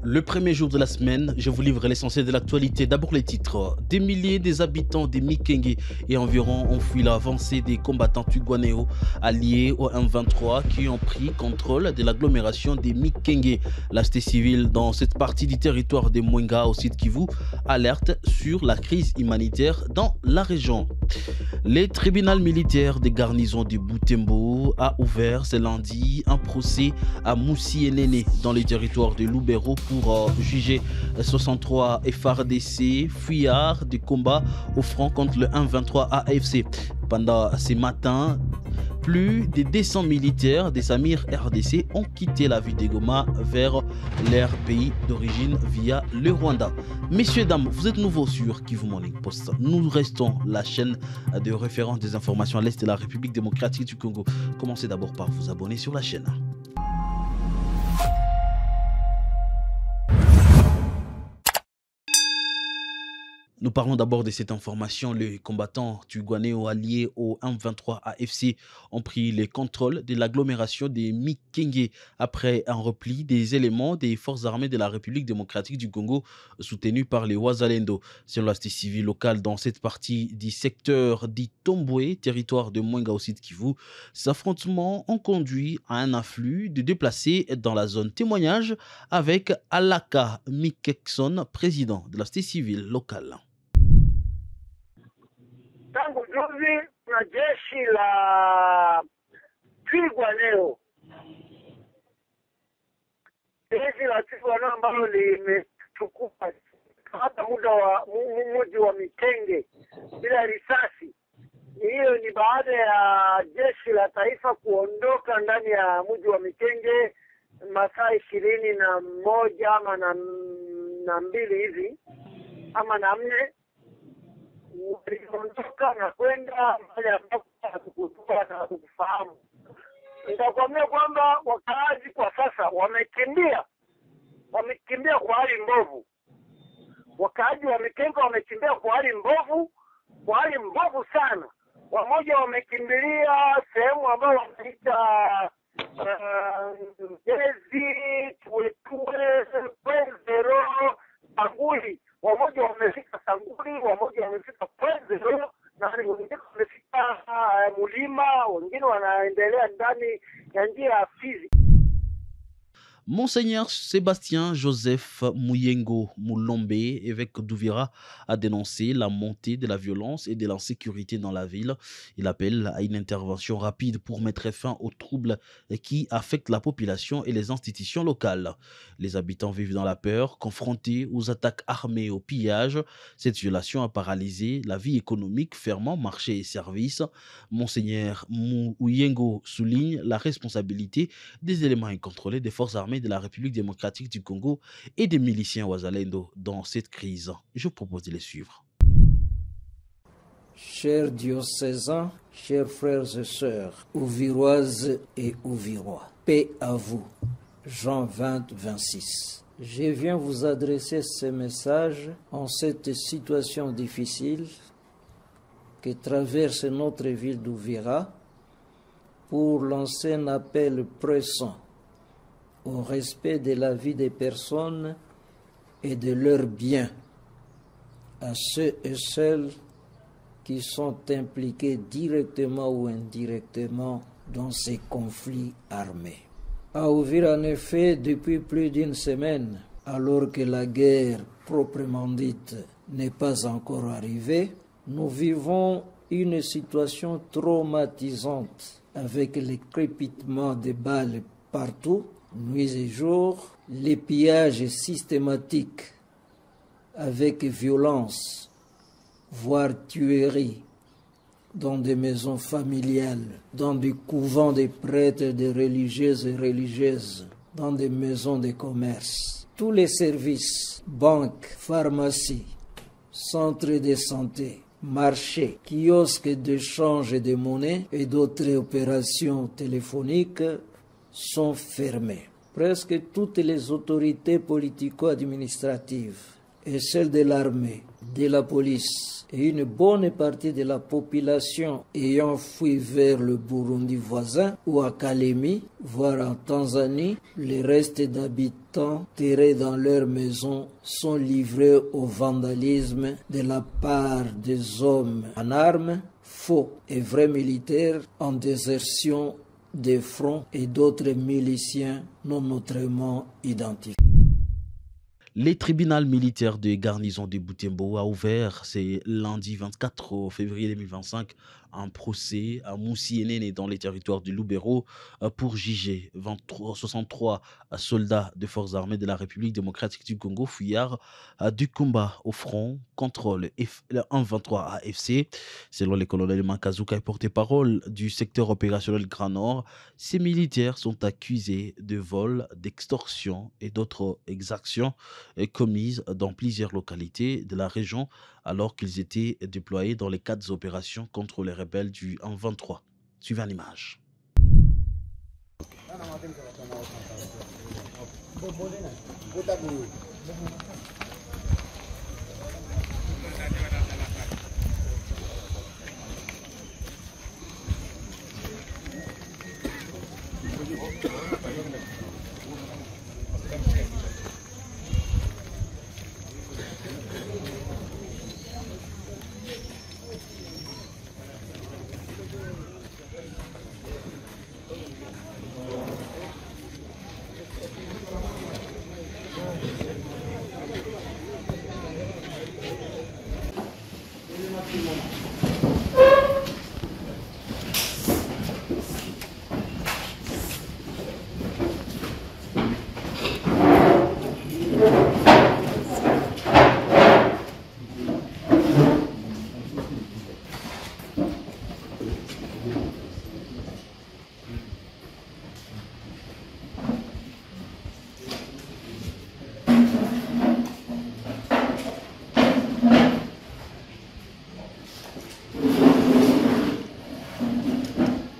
Le premier jour de la semaine, je vous livre l'essentiel de l'actualité. D'abord les titres. Des milliers des habitants de Mikenge et environ ont fui l'avancée des combattants Twirwaneho alliés au M23 qui ont pris contrôle de l'agglomération des Mikenge. La société civile dans cette partie du territoire de Mwenga au sud Kivu alerte sur la crise humanitaire dans la région. Le tribunal militaire des garnisons de Butembo a ouvert ce lundi un procès à Moussi Enene dans les territoires de Lubero pour juger 63 FARDC fuyards de combat au front contre le M23 AFC. Pendant ces matins, plus de 200 militaires des Samir RDC ont quitté la ville de Goma vers leur pays d'origine via le Rwanda. Messieurs, dames, vous êtes nouveaux sur Kivu Morning Post. Nous restons la chaîne de référence des informations à l'Est de la République démocratique du Congo. Commencez d'abord par vous abonner sur la chaîne. Nous parlons d'abord de cette information. Les combattants Twirwaneho alliés au M23 AFC ont pris le contrôle de l'agglomération des Mikenge après un repli des éléments des forces armées de la République démocratique du Congo soutenus par les Wazalendo. Selon la société civile locale dans cette partie du secteur d'Itombwe, territoire de Mwenga au sud Kivu, ces affrontements ont conduit à un afflux de déplacés dans la zone. Témoignage avec Alaka Mikekson, président de la société civile locale. Tangu juzi na jeshi la Twirwaneho, ambalo limechukua hata muda wa mji wa Mikenge bila risasi. Hiyo ni baada ya jeshi la taifa kuondoka ndani ya mji wa Mikenge masaa 21 ama na mbili hivi ama na 4. Waliondoka na kwenda mahali ambapo hatukutoka na hatukufahamu. Nitakwambia kwamba wakaazi kwa sasa wamekimbia kwa hali mbovu. Wakaazi wamekenga wamekimbia kwa hali mbovu sana. Wamoja wamekimbilia sehemu ambayo wanaita Jezi, Tuetue, Kwenzero, Anguli. Wamoja wamefika Sanguli, wamoja wamefika Kwenzero, na wengine wamefika Mulima, wengine wanaendelea ndani ya njia ya Fizi. Monseigneur Sébastien Joseph Muyengo Mulombe, évêque d'Uvira, a dénoncé la montée de la violence et de l'insécurité dans la ville. Il appelle à une intervention rapide pour mettre fin aux troubles qui affectent la population et les institutions locales. Les habitants vivent dans la peur, confrontés aux attaques armées et au pillage. Cette violation a paralysé la vie économique, fermant marchés et services. Monseigneur Muyengo souligne la responsabilité des éléments incontrôlés des forces armées de la République démocratique du Congo et des miliciens Wazalendo dans cette crise. Je vous propose de les suivre. Chers diocésains, chers frères et sœurs, Ouviroises et Ouvirois, paix à vous. Jean 20, 26. Je viens vous adresser ce message en cette situation difficile que traverse notre ville d'Ouvira pour lancer un appel pressant au respect de la vie des personnes et de leurs biens, à ceux et celles qui sont impliqués directement ou indirectement dans ces conflits armés. À Uvira, en effet, depuis plus d'une semaine, alors que la guerre proprement dite n'est pas encore arrivée, nous vivons une situation traumatisante avec le crépitement des balles partout, nuit et jour, les pillages systématiques avec violence, voire tuerie, dans des maisons familiales, dans des couvents des prêtres, des religieuses et religieuses, dans des maisons de commerce. Tous les services, banques, pharmacies, centres de santé, marchés, kiosques d'échange de monnaie et d'autres opérations téléphoniques sont fermés. Presque toutes les autorités politico-administratives et celles de l'armée, de la police et une bonne partie de la population ayant fui vers le Burundi voisin ou à Kalemi, voire en Tanzanie, les restes d'habitants terrés dans leurs maisons sont livrés au vandalisme de la part des hommes en armes, faux et vrais militaires en désertion des fronts et d'autres miliciens non autrement identifiés. Le tribunal militaire de garnison de Butembo a ouvert, c'est lundi 24 février 2025, un procès à Moussienene dans les territoires du Lubero pour juger 63 soldats des forces armées de la République démocratique du Congo, fuyards du combat au front contre le 123 AFC. Selon le colonel Makazuka et porte-parole du secteur opérationnel Grand Nord, ces militaires sont accusés de vol, d'extorsion et d'autres exactions commises dans plusieurs localités de la région alors qu'ils étaient déployés dans les 4 opérations contre les rebelles du 123. Suivez l'image.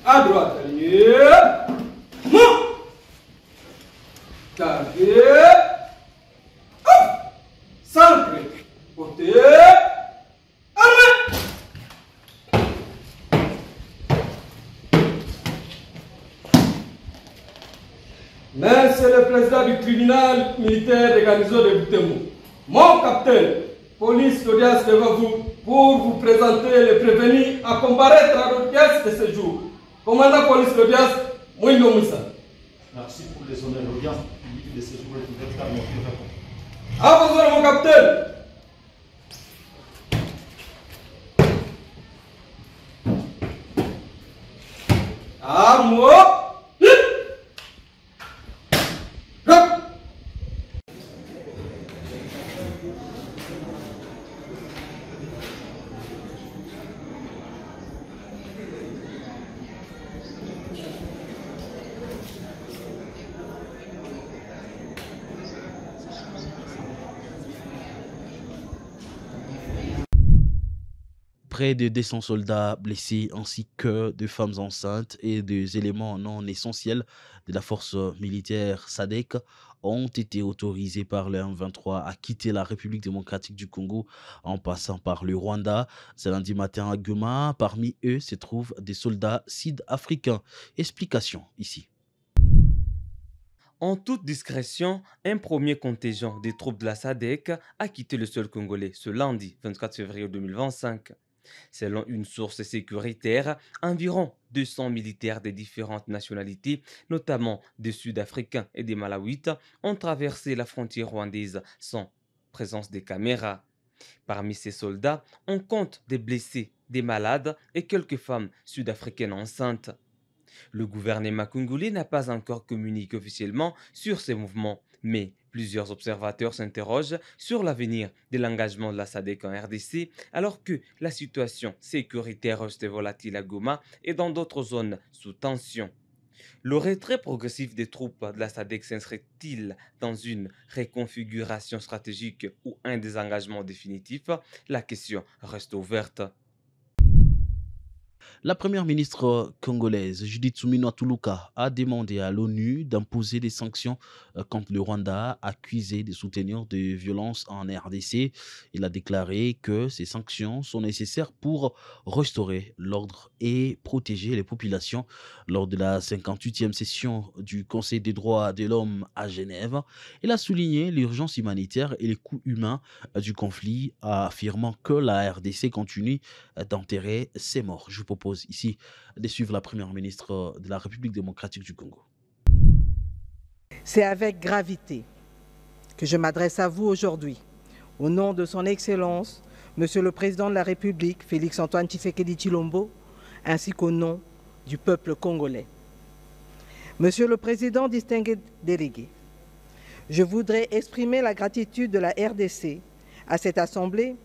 À droite, allié. Mont. Carré. Hop. Centre. Côté. Armée. Merci le président du tribunal militaire de garnison de Butembo. Mon capitaine, police d'audience devant vous pour vous présenter les prévenus à comparaître à l'audience de ce jour. Commandant police d'audience, Mouindo Moussa. Merci pour les honneurs d'audience publique de ce jour et pour votre réponse. À vos ordres, mon capitaine. À moi. Près de 200 soldats blessés ainsi que de femmes enceintes et des éléments non essentiels de la force militaire SADC ont été autorisés par le M23 à quitter la République démocratique du Congo en passant par le Rwanda. Ce lundi matin à Goma, parmi eux se trouvent des soldats sud-africains. Explication ici. En toute discrétion, un premier contingent des troupes de la SADC a quitté le sol congolais ce lundi 24 février 2025. Selon une source sécuritaire, environ 200 militaires de différentes nationalités, notamment des Sud-Africains et des Malawites, ont traversé la frontière rwandaise sans présence des caméras. Parmi ces soldats, on compte des blessés, des malades et quelques femmes sud-africaines enceintes. Le gouvernement congolais n'a pas encore communiqué officiellement sur ces mouvements, mais plusieurs observateurs s'interrogent sur l'avenir de l'engagement de la SADC en RDC alors que la situation sécuritaire reste volatile à Goma et dans d'autres zones sous tension. Le retrait progressif des troupes de la SADC s'inscrit-il dans une reconfiguration stratégique ou un désengagement définitif? La question reste ouverte. La première ministre congolaise, Judith Suminwa Tuluka, a demandé à l'ONU d'imposer des sanctions contre le Rwanda, accusé de soutenir des violences en RDC. Il a déclaré que ces sanctions sont nécessaires pour restaurer l'ordre et protéger les populations. Lors de la 58e session du Conseil des droits de l'homme à Genève, il a souligné l'urgence humanitaire et les coûts humains du conflit, affirmant que la RDC continue d'enterrer ses morts. Je vous propose ici de suivre la première ministre de la République démocratique du Congo. C'est avec gravité que je m'adresse à vous aujourd'hui, au nom de son Excellence, Monsieur le Président de la République, Félix-Antoine Tshisekedi Tshilombo, ainsi qu'au nom du peuple congolais. Monsieur le Président distingué délégué, je voudrais exprimer la gratitude de la RDC à cette Assemblée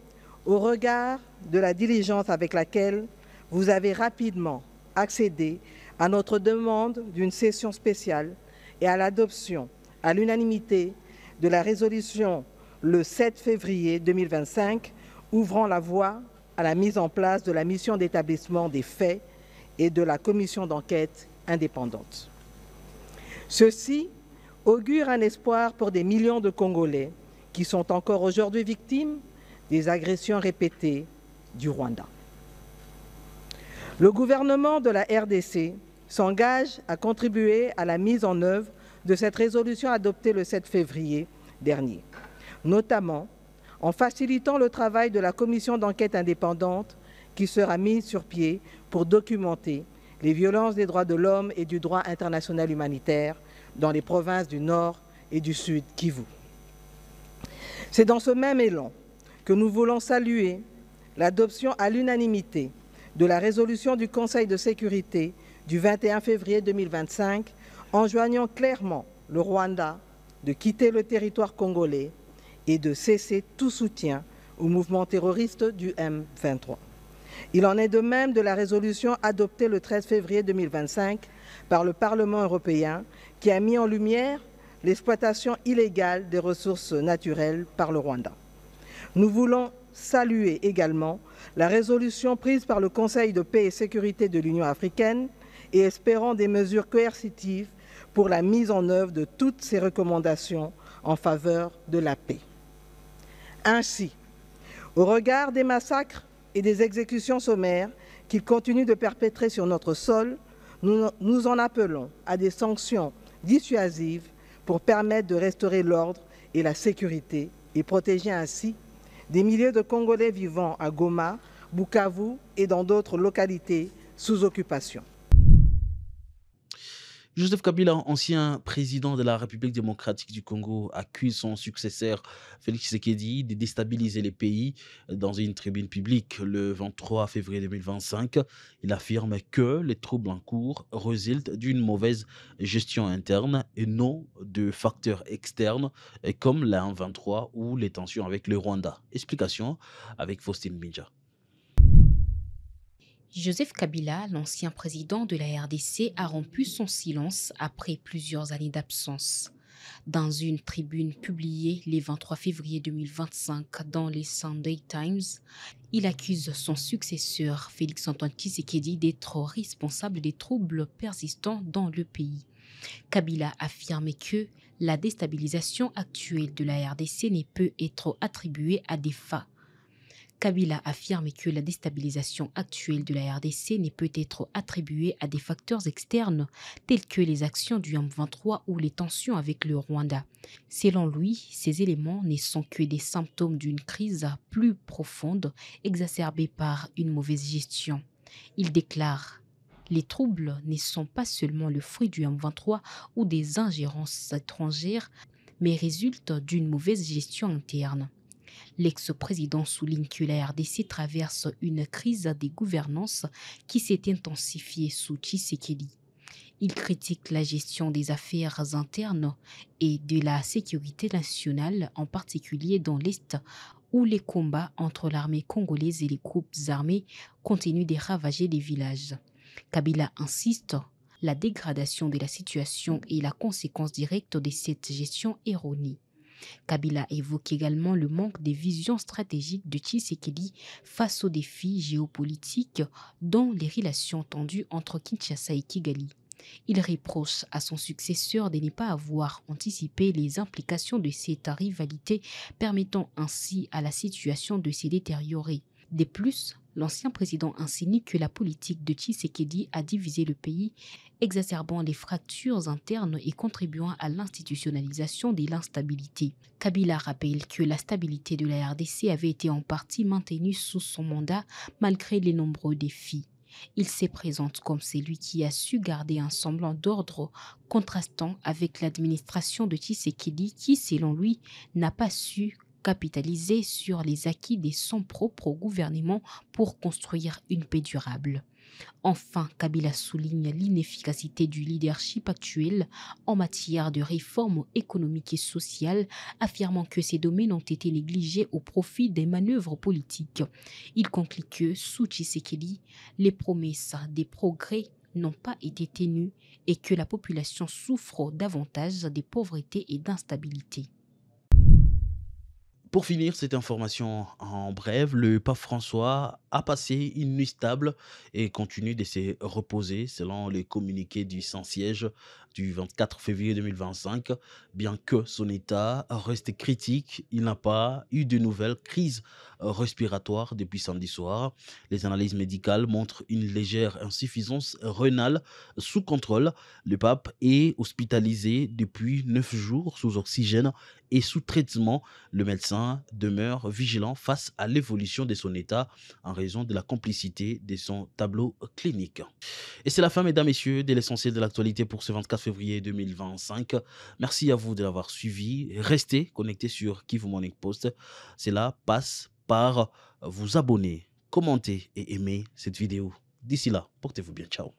au regard de la diligence avec laquelle vous avez rapidement accédé à notre demande d'une session spéciale et à l'adoption à l'unanimité de la résolution le 7 février 2025 ouvrant la voie à la mise en place de la mission d'établissement des faits et de la commission d'enquête indépendante. Ceci augure un espoir pour des millions de Congolais qui sont encore aujourd'hui victimes des agressions répétées du Rwanda. Le gouvernement de la RDC s'engage à contribuer à la mise en œuvre de cette résolution adoptée le 7 février dernier, notamment en facilitant le travail de la commission d'enquête indépendante qui sera mise sur pied pour documenter les violences des droits de l'homme et du droit international humanitaire dans les provinces du Nord et du Sud Kivu. C'est dans ce même élan que nous voulons saluer l'adoption à l'unanimité de la résolution du Conseil de sécurité du 21 février 2025 enjoignant clairement le Rwanda de quitter le territoire congolais et de cesser tout soutien au mouvement terroriste du M23. Il en est de même de la résolution adoptée le 13 février 2025 par le Parlement européen qui a mis en lumière l'exploitation illégale des ressources naturelles par le Rwanda. Nous voulons saluer également la résolution prise par le Conseil de paix et sécurité de l'Union africaine et espérons des mesures coercitives pour la mise en œuvre de toutes ces recommandations en faveur de la paix. Ainsi, au regard des massacres et des exécutions sommaires qu'ils continuent de perpétrer sur notre sol, nous en appelons à des sanctions dissuasives pour permettre de restaurer l'ordre et la sécurité et protéger ainsi des milliers de Congolais vivant à Goma, Bukavu et dans d'autres localités sous occupation. Joseph Kabila, ancien président de la République démocratique du Congo, accuse son successeur Félix Tshisekedi de déstabiliser les pays. Dans une tribune publique le 23 février 2025, il affirme que les troubles en cours résultent d'une mauvaise gestion interne et non de facteurs externes comme la M23 ou les tensions avec le Rwanda. Explication avec Faustine Binja. Joseph Kabila, l'ancien président de la RDC, a rompu son silence après plusieurs années d'absence. Dans une tribune publiée le 23 février 2025 dans les Sunday Times, il accuse son successeur, Félix-Antoine Tshisekedi, d'être responsable des troubles persistants dans le pays. Kabila affirme que la déstabilisation actuelle de la RDC ne peut être attribuée à des faits. Kabila affirme que la déstabilisation actuelle de la RDC ne peut être attribuée à des facteurs externes tels que les actions du M23 ou les tensions avec le Rwanda. Selon lui, ces éléments ne sont que des symptômes d'une crise plus profonde exacerbée par une mauvaise gestion. Il déclare « Les troubles ne sont pas seulement le fruit du M23 ou des ingérences étrangères, mais résultent d'une mauvaise gestion interne. » L'ex-président souligne que la RDC traverse une crise des gouvernances qui s'est intensifiée sous Tshisekedi. Il critique la gestion des affaires internes et de la sécurité nationale, en particulier dans l'Est, où les combats entre l'armée congolaise et les groupes armés continuent de ravager les villages. Kabila insiste, la dégradation de la situation est la conséquence directe de cette gestion erronée. Kabila évoque également le manque de vision stratégique de Tshisekedi face aux défis géopolitiques dont les relations tendues entre Kinshasa et Kigali. Il reproche à son successeur de ne pas avoir anticipé les implications de cette rivalité, permettant ainsi à la situation de se détériorer. De plus, l'ancien président insinue que la politique de Tshisekedi a divisé le pays, exacerbant les fractures internes et contribuant à l'institutionnalisation de l'instabilité. Kabila rappelle que la stabilité de la RDC avait été en partie maintenue sous son mandat malgré les nombreux défis. Il se présente comme celui qui a su garder un semblant d'ordre contrastant avec l'administration de Tshisekedi qui, selon lui, n'a pas su capitaliser sur les acquis de son propre gouvernement pour construire une paix durable. Enfin, Kabila souligne l'inefficacité du leadership actuel en matière de réformes économiques et sociales, affirmant que ces domaines ont été négligés au profit des manœuvres politiques. Il conclut que, sous Tshisekedi, les promesses des progrès n'ont pas été tenues et que la population souffre davantage de pauvreté et d'instabilité. Pour finir cette information en bref, le pape François a passé une nuit stable et continue de se reposer selon les communiqués du Saint-Siège du 24 février 2025. Bien que son état reste critique, il n'a pas eu de nouvelles crises respiratoires depuis samedi soir. Les analyses médicales montrent une légère insuffisance rénale sous contrôle. Le pape est hospitalisé depuis 9 jours sous oxygène et sous traitement. Le médecin demeure vigilant face à l'évolution de son état en raison de la complicité de son tableau clinique. Et c'est la fin, mesdames, messieurs, de l'essentiel de l'actualité pour ce 24 février 2025. Merci à vous de l'avoir suivi. Restez connectés sur Kivu Morning Post. Cela passe par vous abonner, commenter et aimer cette vidéo. D'ici là, portez-vous bien. Ciao.